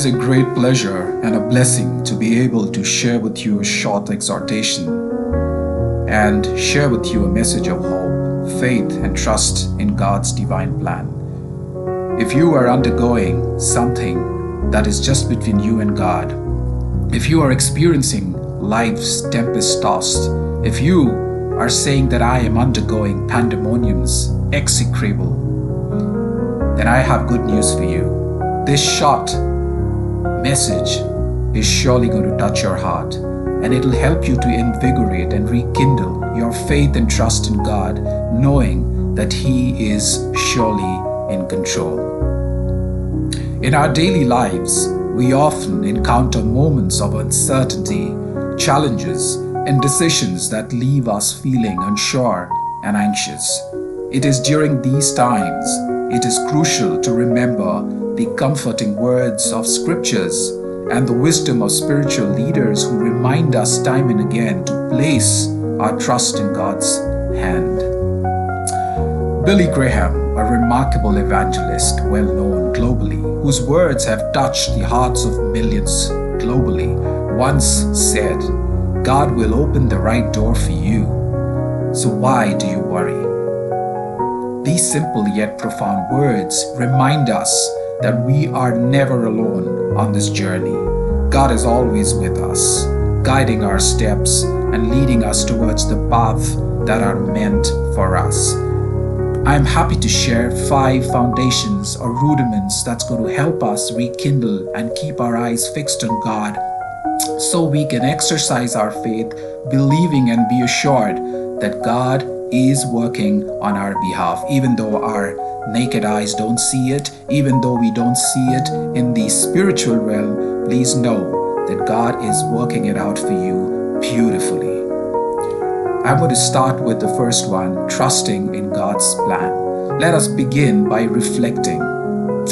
is a great pleasure and a blessing to be able to share with you a short exhortation and share with you a message of hope, faith, and trust in God's divine plan. If you are undergoing something that is just between you and God, if you are experiencing life's tempest-tossed, if you are saying that I am undergoing pandemonium's execrable, then I have good news for you. This short message is surely going to touch your heart, and it'll help you to invigorate and rekindle your faith and trust in God, knowing that He is surely in control. In our daily lives, we often encounter moments of uncertainty, challenges, and decisions that leave us feeling unsure and anxious. It is during these times it is crucial to remember the comforting words of scriptures and the wisdom of spiritual leaders who remind us time and again to place our trust in God's hand. Billy Graham, a remarkable evangelist well known globally, whose words have touched the hearts of millions globally, once said, "God will open the right door for you, so why do you worry?" These simple yet profound words remind us that we are never alone on this journey. God is always with us, guiding our steps and leading us towards the path that are meant for us. I am happy to share 5 foundations or rudiments that's going to help us rekindle and keep our eyes fixed on God, so we can exercise our faith, believing and be assured that God is working on our behalf. Even though our naked eyes don't see it, even though we don't see it in the spiritual realm, please know that God is working it out for you beautifully. I'm going to start with the first one, trusting in God's plan. Let us begin by reflecting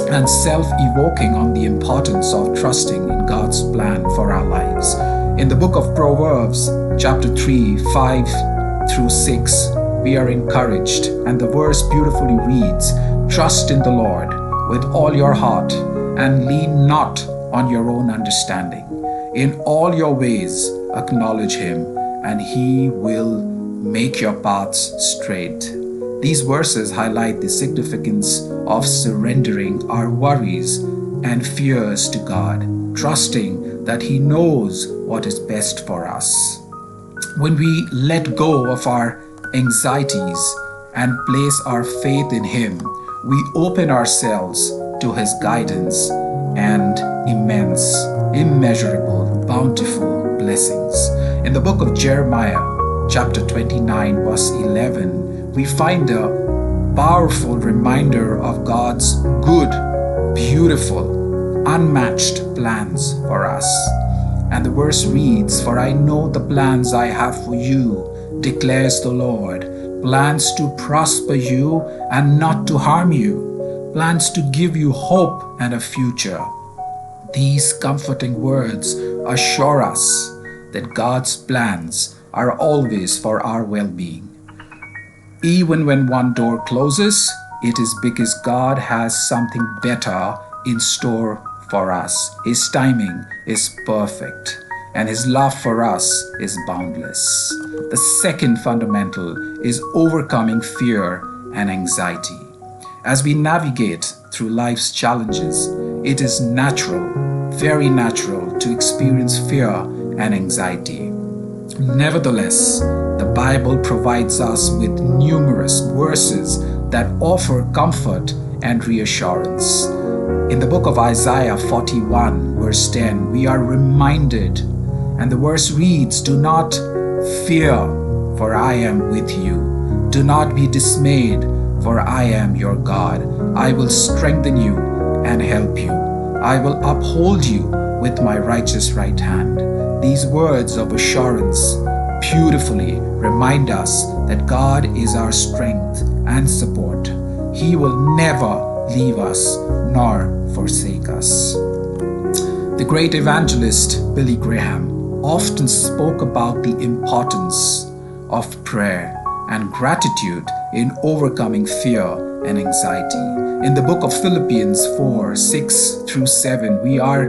and self-evoking on the importance of trusting in God's plan for our lives. In the book of Proverbs, chapter 3, 5 through 6, we are encouraged, and the verse beautifully reads, "Trust in the Lord with all your heart, and lean not on your own understanding. In all your ways acknowledge Him, and He will make your paths straight." These verses highlight the significance of surrendering our worries and fears to God, trusting that He knows what is best for us. When we let go of our anxieties and place our faith in Him, we open ourselves to His guidance and immeasurable, bountiful blessings. In the book of Jeremiah, chapter 29, verse 11, we find a powerful reminder of God's good, beautiful, unmatched plans for us. And the verse reads, "For I know the plans I have for you, declares the Lord, plans to prosper you and not to harm you, plans to give you hope and a future." These comforting words assure us that God's plans are always for our well-being. Even when one door closes, it is because God has something better in store for us. His timing is perfect, and His love for us is boundless. The second fundamental is overcoming fear and anxiety. As we navigate through life's challenges, it is natural, very natural, to experience fear and anxiety. Nevertheless, the Bible provides us with numerous verses that offer comfort and reassurance. In the book of Isaiah 41, verse 10, we are reminded, and the verse reads, "Do not fear, for I am with you. Do not be dismayed, for I am your God. I will strengthen you and help you. I will uphold you with my righteous right hand." These words of assurance beautifully remind us that God is our strength and support. He will never leave us nor forsake us. The great evangelist Billy Graham often spoke about the importance of prayer and gratitude in overcoming fear and anxiety. In the book of Philippians 4:6-7, we are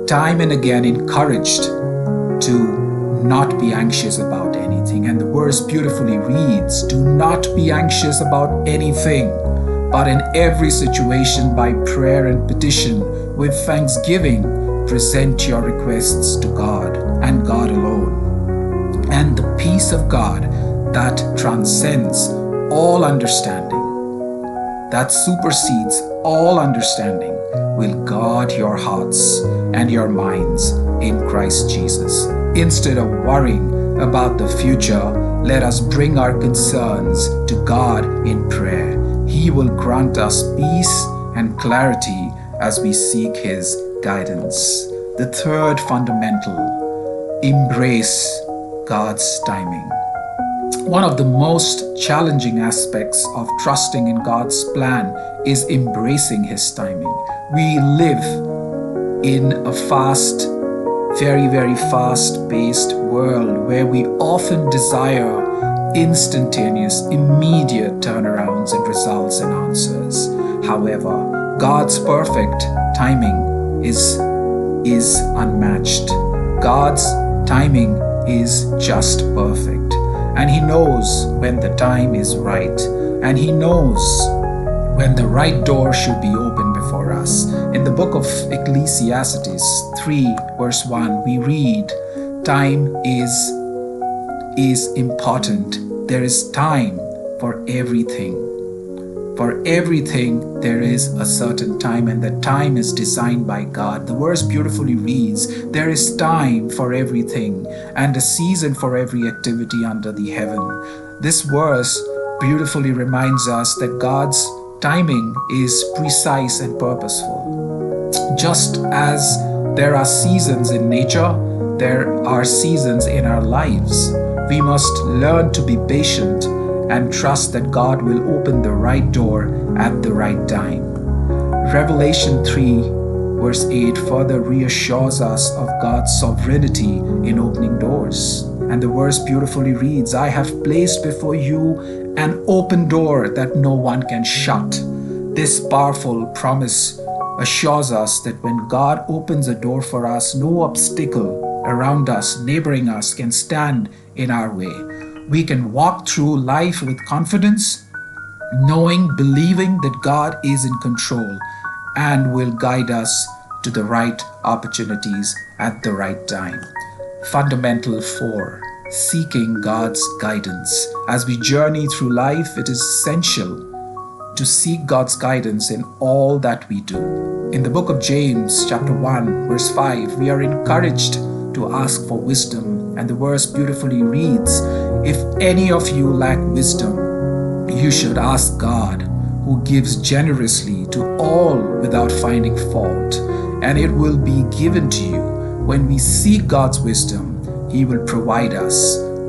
time and again encouraged to not be anxious about anything. And the verse beautifully reads, "Do not be anxious about anything, but in every situation by prayer and petition with thanksgiving present your requests to God and God alone. And the peace of God that transcends all understanding, that supersedes all understanding, will guard your hearts and your minds in Christ Jesus." Instead of worrying about the future, let us bring our concerns to God in prayer. He will grant us peace and clarity as we seek His guidance. The third fundamental: embrace God's timing. One of the most challenging aspects of trusting in God's plan is embracing His timing. We live in a very fast-paced world where we often desire instantaneous, immediate turnarounds and results and answers. However, God's perfect timing is unmatched. God's timing is just perfect. And He knows when the time is right. And He knows when the right door should be opened before us. In the book of Ecclesiastes 3:1, we read, "Time is important. There is time for everything. For everything there is a certain time, and the time is designed by God." The verse beautifully reads, "There is time for everything, and a season for every activity under the heaven." This verse beautifully reminds us that God's timing is precise and purposeful. Just as there are seasons in nature, there are seasons in our lives. We must learn to be patient and trust that God will open the right door at the right time. Revelation 3:8 further reassures us of God's sovereignty in opening doors. And the verse beautifully reads, "I have placed before you an open door that no one can shut." This powerful promise assures us that when God opens a door for us, no obstacle around us, neighboring us, can stand in our way. We can walk through life with confidence, believing that God is in control and will guide us to the right opportunities at the right time. Fundamental 4: seeking God's guidance. As we journey through life, it is essential to seek God's guidance in all that we do. In the book of James, chapter 1:5, we are encouraged to ask for wisdom, and the verse beautifully reads, "If any of you lack wisdom, you should ask God, who gives generously to all without finding fault, and it will be given to you." When we seek God's wisdom, He will provide us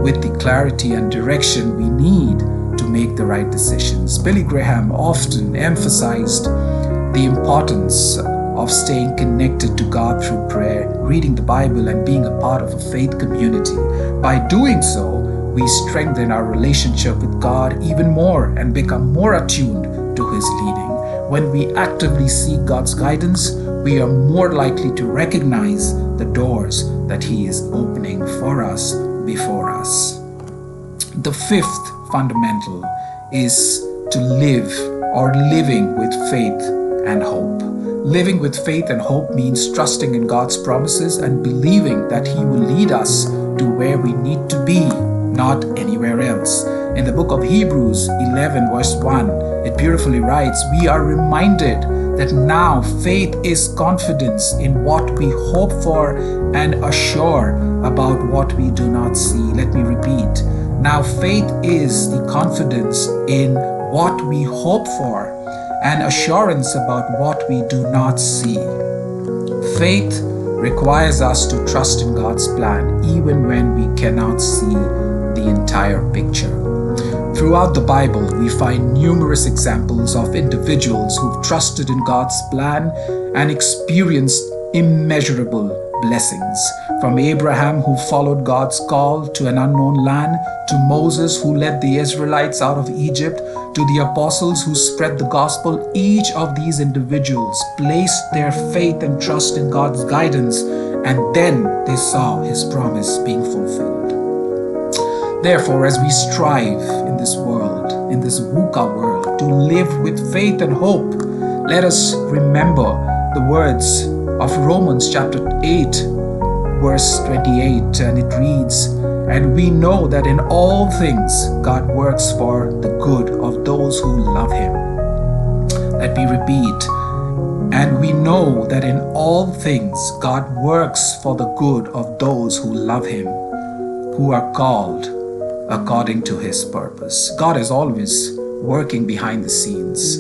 with the clarity and direction we need to make the right decisions. Billy Graham often emphasized the importance of staying connected to God through prayer, reading the Bible, and being a part of a faith community. By doing so, we strengthen our relationship with God even more and become more attuned to His leading. When we actively seek God's guidance, we are more likely to recognize the doors that He is opening for us before us. The fifth fundamental is to living with faith and hope. Living with faith and hope means trusting in God's promises and believing that He will lead us to where we need to be, not anywhere else. In the book of Hebrews 11:1, it beautifully writes, "We are reminded that now faith is confidence in what we hope for and assure about what we do not see." Let me repeat. Now faith is the confidence in what we hope for and assurance about what we do not see. Faith requires us to trust in God's plan even when we cannot see the entire picture. Throughout the Bible, we find numerous examples of individuals who've trusted in God's plan and experienced immeasurable blessings. From Abraham, who followed God's call to an unknown land, to Moses, who led the Israelites out of Egypt, to the apostles who spread the gospel, each of these individuals placed their faith and trust in God's guidance, and then they saw his promise being fulfilled. Therefore, as we strive in this world, in this VUCA world, to live with faith and hope, let us remember the words of Romans chapter 8, verse 28, and it reads, "And we know that in all things God works for the good of those who love him." Let me repeat. And we know that in all things God works for the good of those who love him, who are called according to his purpose. God is always working behind the scenes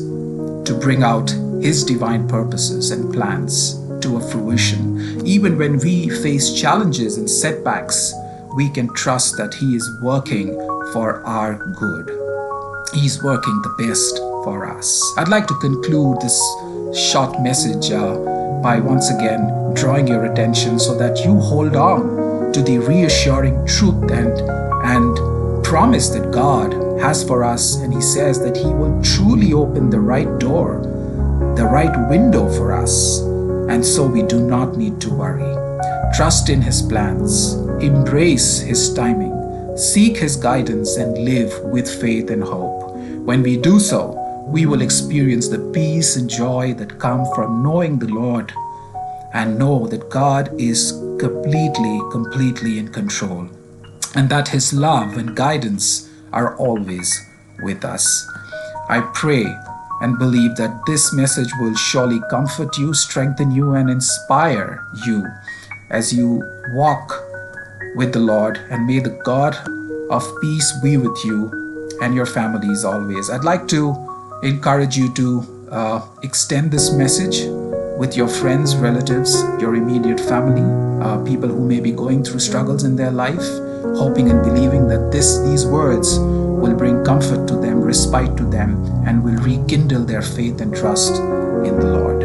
to bring out his divine purposes and plans to a fruition. Even when we face challenges and setbacks, we can trust that he is working for our good. He's working the best for us. I'd like to conclude this short message by once again drawing your attention so that you hold on to the reassuring truth and promise that God has for us. And he says that he will truly open the right door, the right window for us. And so we do not need to worry. Trust in his plans, embrace his timing, seek his guidance, and live with faith and hope. When we do so, we will experience the peace and joy that come from knowing the Lord and know that God is completely in control, and that his love and guidance are always with us. I pray and believe that this message will surely comfort you, strengthen you, and inspire you as you walk with the Lord. And may the God of peace be with you and your families always. I'd like to encourage you to extend this message with your friends, relatives, your immediate family, people who may be going through struggles in their life, hoping and believing that these words will bring comfort to them, respite to them, and will rekindle their faith and trust in the Lord.